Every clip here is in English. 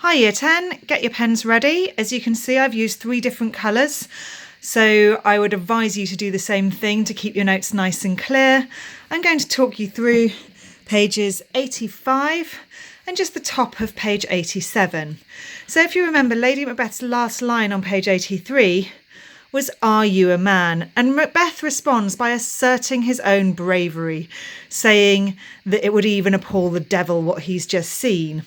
Hi Year 10, get your pens ready. As you can see, I've used 3 different colours. So I would advise you to do the same thing to keep your notes nice and clear. I'm going to talk you through pages 85 and just the top of page 87. So if you remember, Lady Macbeth's last line on page 83 was, "Are you a man?" And Macbeth responds by asserting his own bravery, saying that it would even appall the devil what he's just seen.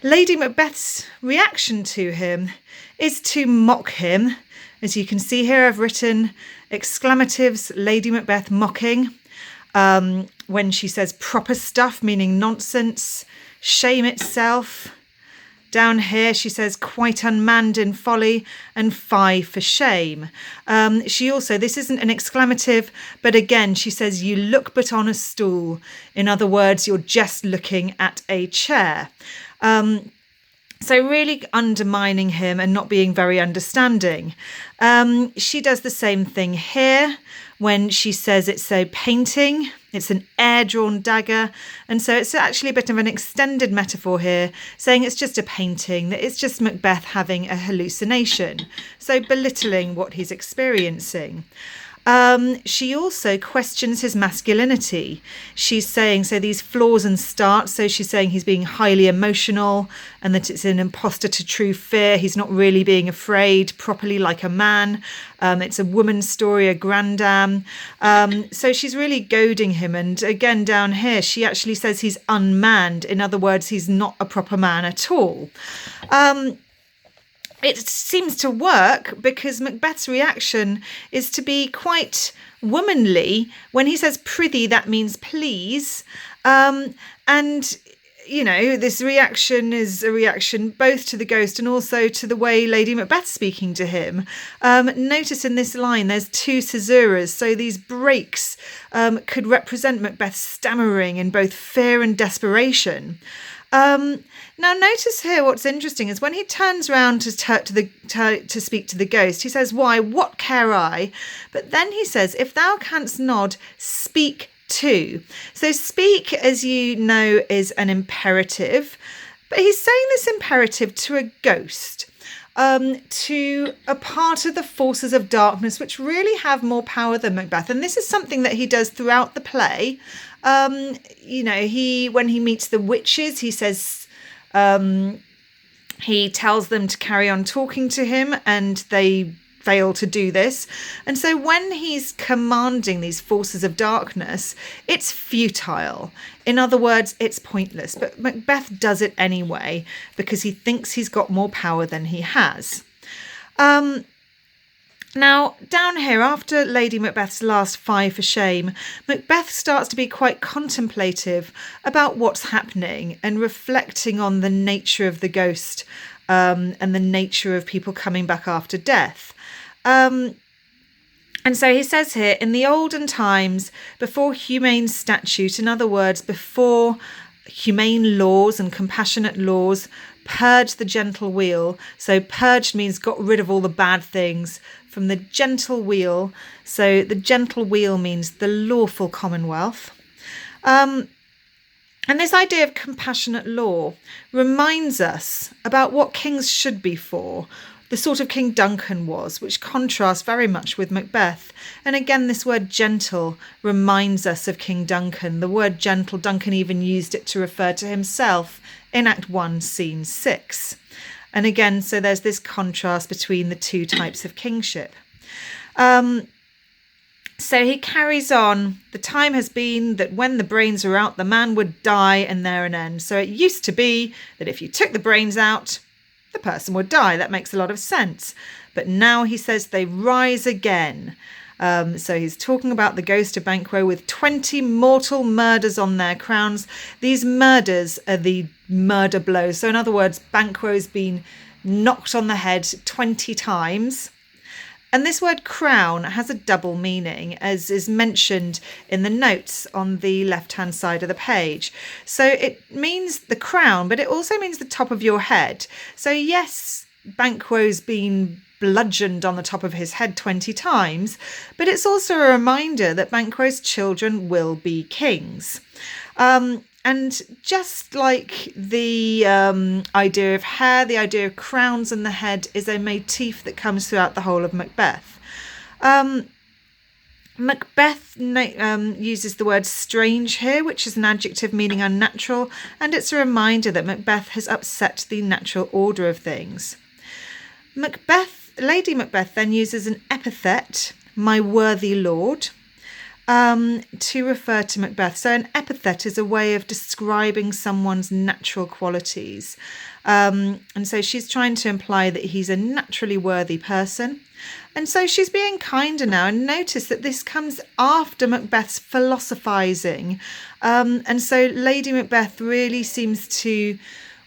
Lady Macbeth's reaction to him is to mock him. As you can see here, I've written exclamatives, Lady Macbeth mocking, when she says proper stuff, meaning nonsense, shame itself. Down here, she says quite unmanned in folly, and fie for shame. She also, this isn't an exclamative, but again, she says, you look but on a stool. In other words, you're just looking at a chair. So really undermining him and not being very understanding. She does the same thing here when she says it's a painting. It's an air-drawn dagger. And so it's actually a bit of an extended metaphor here, saying it's just a painting, that it's just Macbeth having a hallucination. So belittling what he's experiencing. She also questions his masculinity. She's saying, so these flaws and starts, so she's saying he's being highly emotional and that it's an imposter to true fear. He's not really being afraid properly like a man. It's a woman's story, a grandam. So she's really goading him. And again, down here, she actually says he's unmanned. In other words, he's not a proper man at all. It seems to work because Macbeth's reaction is to be quite womanly. When he says prithee, that means please. And, you know, this reaction is a reaction both to the ghost and also to the way Lady Macbeth's speaking to him. Notice in this line, there's 2 caesuras. So these breaks could represent Macbeth stammering in both fear and desperation. Now, notice here what's interesting is when he turns round to speak to the ghost, he says, "Why, what care I?" But then he says, "If thou canst nod, speak too." So speak, as you know, is an imperative, but he's saying this imperative to a ghost, to a part of the forces of darkness which really have more power than Macbeth. And this is something that he does throughout the play. You know, when he meets the witches, he says, he tells them to carry on talking to him and they fail to do this. And so when he's commanding these forces of darkness, it's futile. In other words, it's pointless. But Macbeth does it anyway because he thinks he's got more power than he has. Now, down here, after Lady Macbeth's last fie for shame, Macbeth starts to be quite contemplative about what's happening and reflecting on the nature of the ghost and the nature of people coming back after death. And so he says here, in the olden times, before humane statute, in other words, before humane laws and compassionate laws, purge the gentle wheel. So purged means got rid of all the bad things from the gentle wheel. So the gentle wheel means the lawful commonwealth. And this idea of compassionate law reminds us about what kings should be for, the sort of King Duncan was, which contrasts very much with Macbeth. And again, this word gentle reminds us of King Duncan. The word gentle, Duncan even used it to refer to himself in Act 1, Scene 6. And again, so there's this contrast between the 2 types of kingship. So he carries on, the time has been that when the brains are out, the man would die and there an end. So it used to be that if you took the brains out, the person would die. That makes a lot of sense. But now he says they rise again. So he's talking about the ghost of Banquo with 20 mortal murders on their crowns. These murders are the murder blows. So in other words, Banquo's been knocked on the head 20 times. And this word crown has a double meaning, as is mentioned in the notes on the left-hand side of the page. So it means the crown, but it also means the top of your head. So yes, Banquo's been bludgeoned on the top of his head 20 times, but it's also a reminder that Banquo's children will be kings. And just like the idea of hair, the idea of crowns and the head is a motif that comes throughout the whole of Macbeth. Macbeth uses the word strange here, which is an adjective meaning unnatural, and it's a reminder that Macbeth has upset the natural order of things. Lady Macbeth then uses an epithet, my worthy lord, to refer to Macbeth. So an epithet is a way of describing someone's natural qualities. And so she's trying to imply that he's a naturally worthy person. And so she's being kinder now. And notice that this comes after Macbeth's philosophising. And so Lady Macbeth really seems to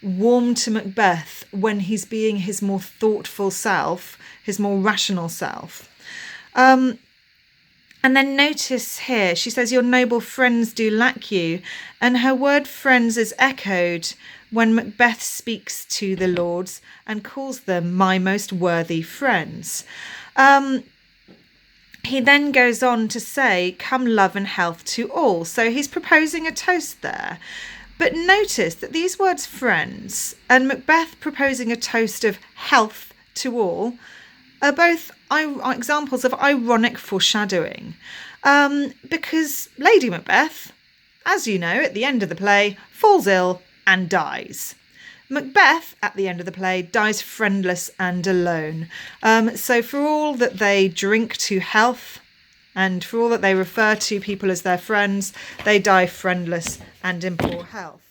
warm to Macbeth when he's being his more thoughtful self, his more rational self. And then notice here, she says, your noble friends do lack you. And her word friends is echoed when Macbeth speaks to the lords and calls them my most worthy friends. He then goes on to say, come love and health to all. So he's proposing a toast there. But notice that these words friends and Macbeth proposing a toast of health to all are both examples of ironic foreshadowing, because Lady Macbeth, as you know, at the end of the play, falls ill and dies. Macbeth, at the end of the play, dies friendless and alone. So for all that they drink to health and for all that they refer to people as their friends, they die friendless and in poor health.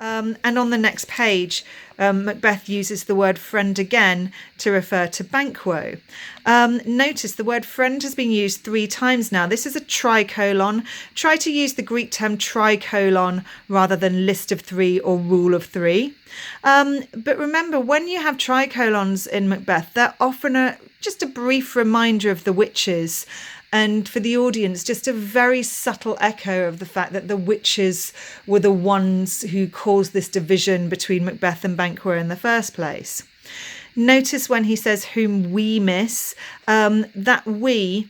And on the next page, Macbeth uses the word friend again to refer to Banquo. Notice the word friend has been used 3 times now. This is a tricolon. Try to use the Greek term tricolon rather than list of 3 or rule of 3. But remember, when you have tricolons in Macbeth, they're often just a brief reminder of the witches. And for the audience, just a very subtle echo of the fact that the witches were the ones who caused this division between Macbeth and Banquo in the first place. Notice when he says whom we miss, that we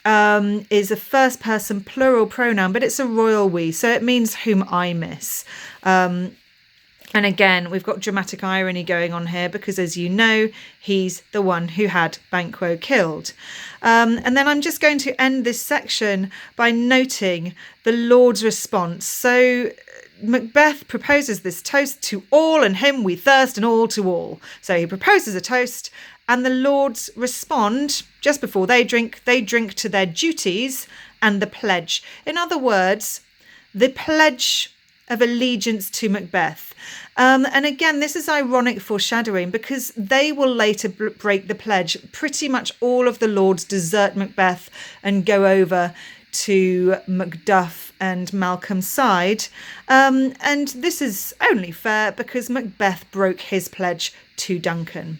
is a first person plural pronoun, but it's a royal we, so it means whom I miss. And again, we've got dramatic irony going on here because, as you know, he's the one who had Banquo killed. And then I'm just going to end this section by noting the Lord's response. So Macbeth proposes this toast to all and him we thirst and all to all. So he proposes a toast and the Lords respond just before they drink to their duties and the pledge. In other words, the pledge of allegiance to Macbeth. And again, this is ironic foreshadowing because they will later break the pledge. Pretty much all of the lords desert Macbeth and go over to Macduff and Malcolm's side. And this is only fair because Macbeth broke his pledge to Duncan.